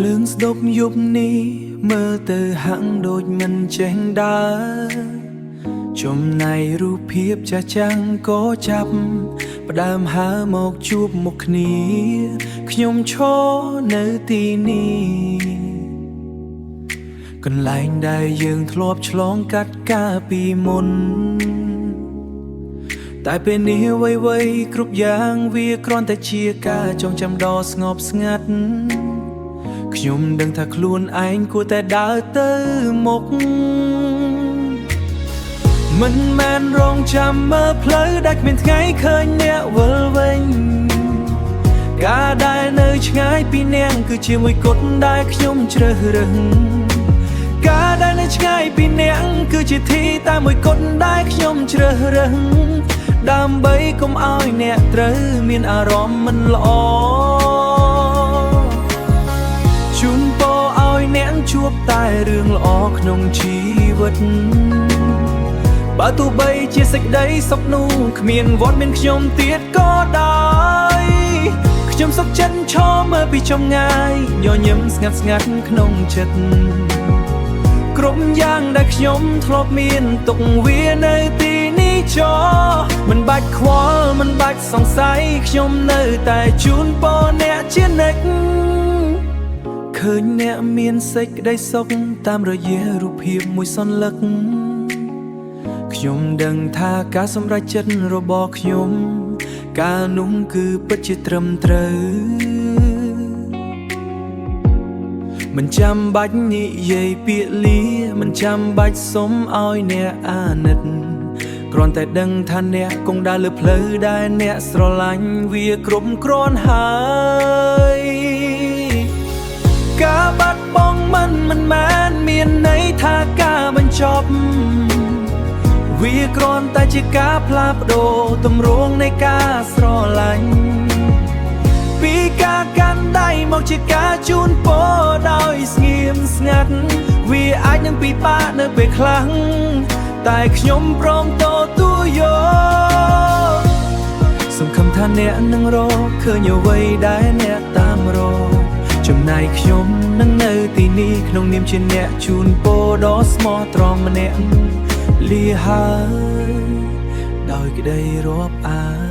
ភ្លើងស្ដប់យប់នេះមើលទៅហាក់ដូចមិនចេះដើរចំណៃរូបភាពចាស់ចាំងក៏ចាប់ផ្ដើមហើរមកជួបមុខគ្នាខ្ញុំឈរនៅទីនេះកន្លែងដែលយើងធ្លាប់ឆ្លងកាត់កាលពីមុនតែពេលនេះអ្វីៗគ្រប់យ៉ាងវាគ្រាន់តែជាការចងចាំដ៏ស្ងប់ស្ងាត់ខ្ញុំដឹងថាខ្លួនឯងគួរតែដើរទៅមុខមិនមែនរងចាំមើលផ្លូវដែលគ្មានថ្ងៃឃើញអ្នកវិលវិញការដែលនៅឆ្ងាយពីអ្នកគឺជាមួយគត់ដែលខ្ញុំជ្រើសរើសការដែលនៅឆ្ងាយពីអ្នកគឺជាទីតែមួយគត់ដែលខ្ញុំជ្រើសរើសដើម្បីកុំឲ្យអ្នកត្រូវមានអារម្មណ៍មិនល្អជូនពរឲ្យអ្នកជួបតែរឿងល្អក្នុងជីវិតបើទោះបីជាសេចក្តីសុខនោះគ្មានវត្តមានខ្ញុំទៀតក៏ដោយខ្ញុំសុខចិត្តឈរមើលពីចម្ងាយញញឹមស្ងាត់ស្ងាត់ក្នុងចិត្តគ្រប់យ៉ាងដែលខ្ញុំធ្លាប់មានទុកវានៅទីនេះចោមិនបាច់ខ្វល់មិនបាច់សង្ស័យខ្ញុំនៅតែជូនពរអ្នកជានិច្ចឃើញអ្នកមានសេចក្តីសុខតាមរយៈរូបភាពមួយសន្លឹកខ្ញុំដឹងថាការសម្រេចចិត្តរបស់ខ្ញុំកាលនោះគឺពិតជាត្រឹមត្រូវមិនចាំបាច់និយាយពាក្យលាមិនចាំបាច់សុំឲ្យអ្នកអាណិតគ្រាន់តែដឹងថាអ្នកគង់ដើរលើផ្លូវដែលអ្នកស្រឡាញ់វាគ្រប់គ្រាន់ហើយការបាត់បង់មិនមែនមានន័យថាការបញ្ចប់វាគ្រាន់តែជាការផ្លាស់ប្ដូរទម្រង់នៃការស្រឡាញ់ពីការកាន់ដៃមកជាការជូនពរដោយស្ងៀមស្ងាត់វាអាចនឹងពិបាកនៅពេលខ្លះតែខ្ញុំព្រមទទួលយកសង្ឃឹមថាអ្នកនឹងរកឃើញអ្វីដែលអ្នកតាមរកចំណែកខ្ញុំនឹងនៅទីនេះក្នុងនាមជាអ្នកជូនពរដ៏ស្មោះត្រង់ម្នាក់លាហើយដោយក្តីរាប់អាន